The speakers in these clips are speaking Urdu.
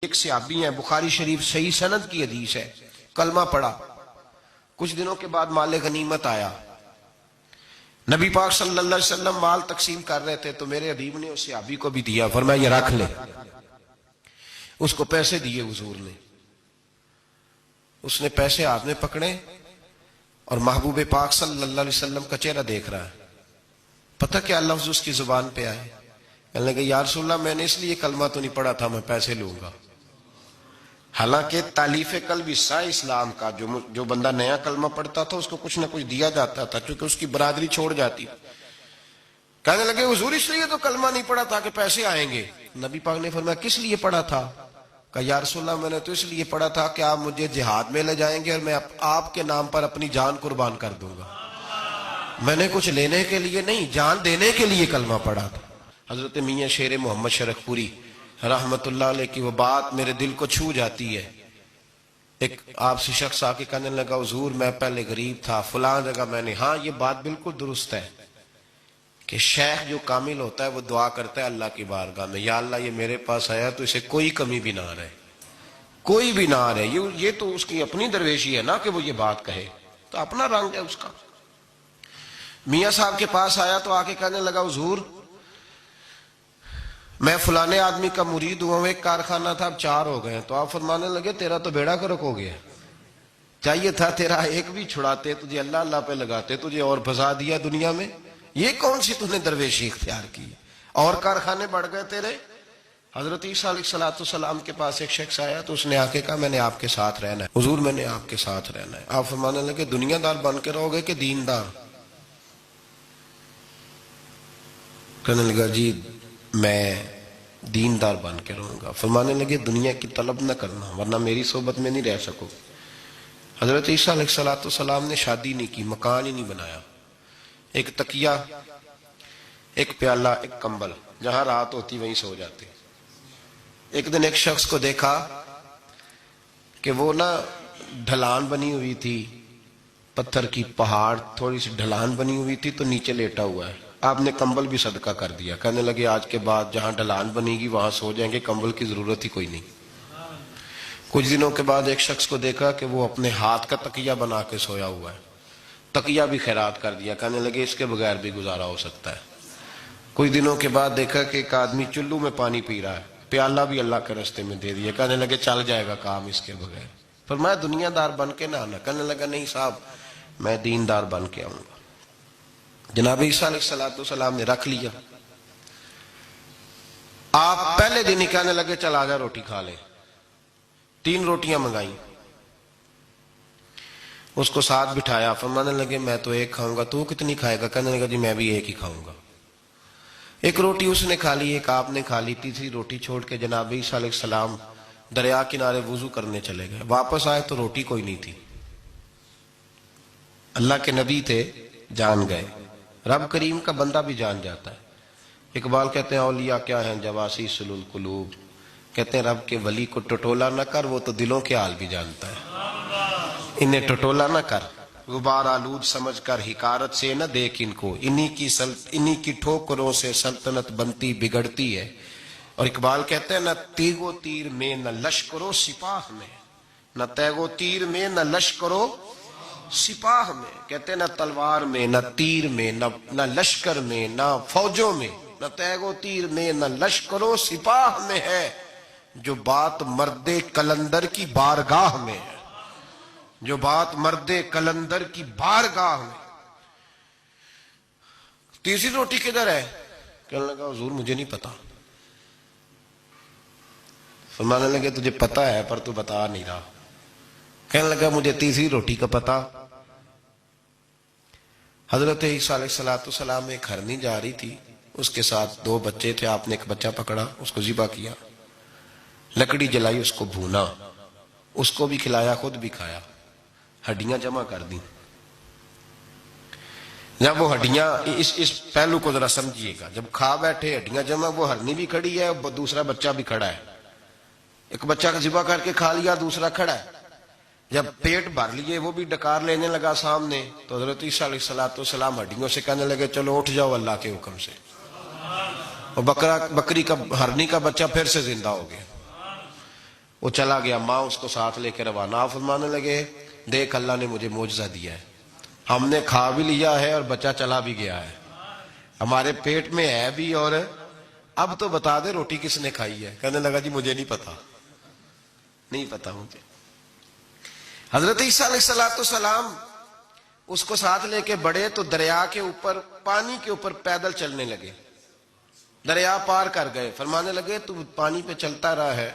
ایک صحابی ہیں، بخاری شریف صحیح سند کی حدیث ہے، کلمہ پڑھا، کچھ دنوں کے بعد مال غنیمت آیا، نبی پاک صلی اللہ علیہ وسلم مال تقسیم کر رہے تھے تو میرے حبیب نے اس صحابی کو بھی دیا، فرمایا یہ رکھ لے، اس کو پیسے دیے حضور نے، اس نے پیسے ہاتھ میں پکڑے اور محبوب پاک صلی اللہ علیہ وسلم کا چہرہ دیکھ رہا ہے، پتہ کیا لفظ اس کی زبان پہ آئے، کہنے لگے یا رسول اللہ میں نے اس لیے کلمہ تو نہیں پڑھا تھا میں پیسے لوں گا، حالانکہ تالیف قلب حصہ اسلام کا، جو بندہ نیا کلمہ پڑھتا تھا اس کو کچھ نہ کچھ دیا جاتا تھا چونکہ اس کی برادری چھوڑ جاتی، کہنے لگے حضور اس لیے تو کلمہ نہیں پڑھا تھا کہ پیسے آئیں گے، نبی پاک نے فرمایا کس لیے پڑھا تھا؟ کہا یا رسول اللہ میں نے تو اس لیے پڑھا تھا کہ آپ مجھے جہاد میں لے جائیں گے اور میں آپ کے نام پر اپنی جان قربان کر دوں گا، میں نے کچھ لینے کے لیے نہیں، جان دینے کے لیے کلمہ پڑھا تھا۔ حضرت میاں شیر محمد شرک پوری رحمت اللہ علیہ کی وہ بات میرے دل کو چھو جاتی ہے، ایک آپ سے شخص آ کے کہنے لگا حضور میں پہلے غریب تھا فلاں جگہ میں نے، ہاں یہ بات بالکل درست ہے کہ شیخ جو کامل ہوتا ہے وہ دعا کرتا ہے اللہ کی بارگاہ میں، یا اللہ یہ میرے پاس آیا تو اسے کوئی کمی بھی نہ رہے، کوئی بھی نہ رہے، یہ تو اس کی اپنی درویشی ہے نا کہ وہ یہ بات کہے، تو اپنا رنگ ہے اس کا۔ میاں صاحب کے پاس آیا تو آ کے کہنے لگا حضور میں فلانے آدمی کا مرید ہوا ہوں، ایک کارخانہ تھا اب 4 ہو گئے، تو آپ فرمانے لگے تیرا تو بیڑا گرک ہو گیا، چاہیے تھا تیرا ایک بھی چھڑاتے، تجھے اللہ اللہ پہ لگاتے، تجھے اور پھنسا دیا دنیا میں، یہ کون سی تو نے درویشی اختیار کی، اور کارخانے بڑھ گئے تیرے۔ حضرت عیسیٰ علیہ السلام کے پاس ایک شخص آیا تو اس نے آ کے کہا میں نے آپ کے ساتھ رہنا ہے حضور، میں نے آپ کے ساتھ رہنا ہے، آپ فرمانے لگے دنیا دار بن کے رہو گے کہ دیندار؟ کہنے لگا جی میں دیندار بن کے رہوں گا، فرمانے لگے دنیا کی طلب نہ کرنا ورنہ میری صحبت میں نہیں رہ سکو۔ حضرت عیسیٰ علیہ السلام نے شادی نہیں کی، مکان ہی نہیں بنایا، ایک تکیہ، ایک پیالہ، ایک کمبل، جہاں رات ہوتی وہیں سو جاتے۔ ایک دن ایک شخص کو دیکھا کہ وہ ڈھلان بنی ہوئی تھی، پتھر کی پہاڑ تھوڑی سی ڈھلان بنی ہوئی تھی تو نیچے لیٹا ہوا ہے، آپ نے کمبل بھی صدقہ کر دیا، کہنے لگے آج کے بعد جہاں ڈھلان بنے گی وہاں سو جائیں گے، کمبل کی ضرورت ہی کوئی نہیں۔ کچھ دنوں کے بعد ایک شخص کو دیکھا کہ وہ اپنے ہاتھ کا تکیہ بنا کے سویا ہوا ہے، تکیہ بھی خیرات کر دیا، کہنے لگے اس کے بغیر بھی گزارا ہو سکتا ہے۔ کچھ دنوں کے بعد دیکھا کہ ایک آدمی چلو میں پانی پی رہا ہے، پیالہ بھی اللہ کے راستے میں دے دیا، کہنے لگے چل جائے گا کام اس کے بغیر، فرمایا دنیا دار بن کے نہ آنا، کہنے لگا نہیں صاحب میں دیندار بن کے آؤں گا۔ جناب عیسیٰ علیہ السلام نے رکھ لیا، آپ پہلے دن ہی کہنے لگے چل آجا روٹی کھا لے، 3 روٹیاں منگائیں، اس کو ساتھ بٹھایا، فرمانے لگے میں تو ایک کھاؤں گا، تو کتنی کھائے گا؟ کہنے لگا جی میں بھی ایک ہی کھاؤں گا۔ ایک روٹی اس نے کھا لی، ایک آپ نے کھا لی، تیسری روٹی چھوڑ کے جناب عیسیٰ علیہ السلام دریا کنارے وضو کرنے چلے گئے، واپس آئے تو روٹی کوئی نہیں تھی، اللہ کے نبی تھے جان گئے، رب کریم کا بندہ بھی جان جاتا ہے۔ اقبال کہتے ہیں اولیاء کیا ہیں جواسی سلول قلوب، کہتے ہیں رب کے ولی کو ٹٹولا نہ کر، وہ تو دلوں کے حال بھی جانتا ہے، انہیں ٹٹولا نہ کر، غبار آلود سمجھ کر حکارت سے نہ دیکھ ان کو، انہی کی ٹھوکروں سے سلطنت بنتی بگڑتی ہے۔ اور اقبال کہتے ہیں نہ تیغ و تیر میں نہ لشکرو سپاہ میں، نہ تیغ و تیر میں نہ لشکرو سپاہ میں، کہتے ہیں نہ تلوار میں نہ تیر میں نہ لشکر میں نہ فوجوں میں، نہ تیغ و تیر میں نہ لشکر و سپاہ میں ہے، جو بات مرد کلندر کی بارگاہ میں ہے، جو بات مرد کلندر کی بارگاہ میں۔ تیسری روٹی کدھر ہے؟ کہنے لگا حضور مجھے نہیں پتا، فرمانے لگے تجھے پتا ہے پر تو بتا نہیں رہا، کہنے لگا مجھے تیسری روٹی کا پتا۔ حضرت عیسیٰ علیہ السلام ایک ہرنی جا رہی تھی، اس کے ساتھ 2 بچے تھے، آپ نے ایک بچہ پکڑا، اس کو ذبح کیا، لکڑی جلائی، اس کو بھونا، اس کو بھی کھلایا خود بھی کھایا، ہڈیاں جمع کر دیں۔ جب وہ ہڈیاں اس پہلو کو ذرا سمجھیے گا، جب کھا بیٹھے ہڈیاں جمع، وہ ہرنی بھی کھڑی ہے، دوسرا بچہ بھی کھڑا ہے، ایک بچہ کا ذبح کر کے کھا لیا، دوسرا کھڑا ہے، جب پیٹ بھر لیے وہ بھی ڈکار لینے لگا سامنے، تو حضرت عیسیٰ علیہ السلام ہڈیوں سے کہنے لگے چلو اٹھ جاؤ اللہ کے حکم سے، اور بکری کا ہرنی کا بچہ پھر سے زندہ ہو گیا۔ وہ چلا گیا، ماں اس کو ساتھ لے کے روانہ، فرمانے لگے دیکھ اللہ نے مجھے معجزہ دیا ہے، ہم نے کھا بھی لیا ہے اور بچہ چلا بھی گیا ہے، ہمارے پیٹ میں ہے بھی، اور اب تو بتا دے روٹی کس نے کھائی ہے۔ کہنے لگا جی مجھے نہیں پتا، نہیں پتا مجھے۔ حضرت عیسیٰ علیہ السلام اس کو ساتھ لے کے بڑھے تو دریا کے اوپر، پانی کے اوپر پیدل چلنے لگے، دریا پار کر گئے۔ فرمانے لگے تو پانی پہ چلتا رہا ہے،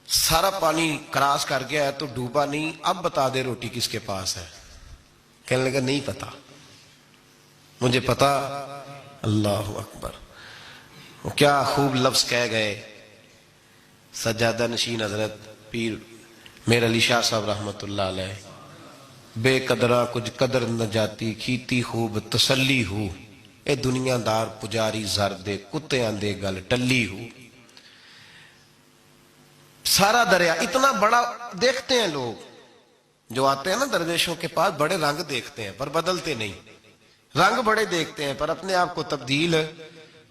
سارا پانی کراس کر گیا ہے تو ڈوبا نہیں، اب بتا دے روٹی کس کے پاس ہے۔ کہنے لگا نہیں پتا، مجھے پتا۔ اللہ اکبر، وہ کیا خوب لفظ کہہ گئے سجادہ نشین حضرت پیر میر علی شاہ صاحب رحمت اللہ علیہ، بے قدرہ کچھ قدر نہ جاتی، کھیتی خوب تسلی ہو، اے دنیا دار پجاری زر دے، کتے آندے گل ٹلی ہو۔ سارا دریا اتنا بڑا دیکھتے ہیں لوگ جو آتے ہیں نا درویشوں کے پاس، بڑے رنگ دیکھتے ہیں پر بدلتے نہیں، رنگ بڑے دیکھتے ہیں پر اپنے آپ کو تبدیل،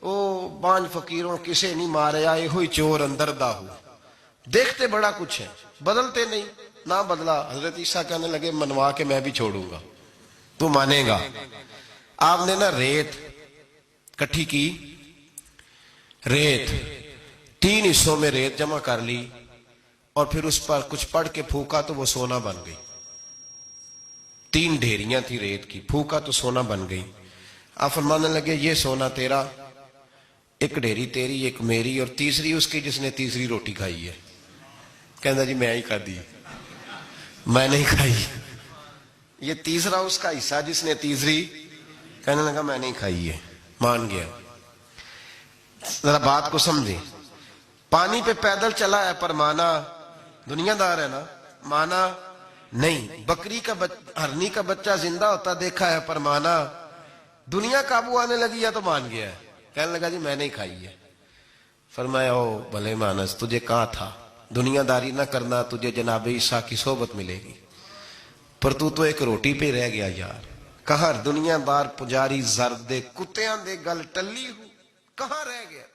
او بانج فقیروں کسے نہیں مارے آئے ہوئی چور اندر دا ہو، دیکھتے بڑا کچھ ہے بدلتے نہیں۔ نہ بدلا، حضرت عیسیٰ کہنے لگے منوا کے میں بھی چھوڑوں گا، تو مانے گا۔ آپ نے نا ریت کٹھی کی، ریت 3 حصوں میں ریت جمع کر لی اور پھر اس پر کچھ پڑھ کے پھونکا تو وہ سونا بن گئی۔ 3 ڈھیریاں تھی ریت کی، پھونکا تو سونا بن گئی۔ آپ فرمانے لگے یہ سونا تیرا، ایک ڈھیری تیری، ایک میری، اور تیسری اس کی جس نے تیسری روٹی کھائی ہے۔ کہنا جی میں ہی کھا دی، میں نہیں کھائی۔ یہ تیسرا اس کا حصہ جس نے تیسری، کہنے لگا میں نہیں کھائی ہے، مان گیا۔ ذرا بات کو سمجھیں، پانی پہ پیدل چلا ہے پر مانا، دنیا دار ہے نا، مانا نہیں۔ بکری کا ہرنی کا بچہ زندہ ہوتا دیکھا ہے پر مانا، دنیا قابو آنے لگی ہے تو مان گیا ہے۔ کہنے لگا جی میں نہیں کھائی ہے۔ فرمایا او بھلے مانس، تجھے کہا تھا دنیا داری نہ کرنا، تجھے جناب عیسیٰ کی صحبت ملے گی، پر تو ایک روٹی پہ رہ گیا یار۔ کہاں دنیا دار پجاری زر دے، کتیاں دے گل ٹلی ہو، کہاں رہ گیا۔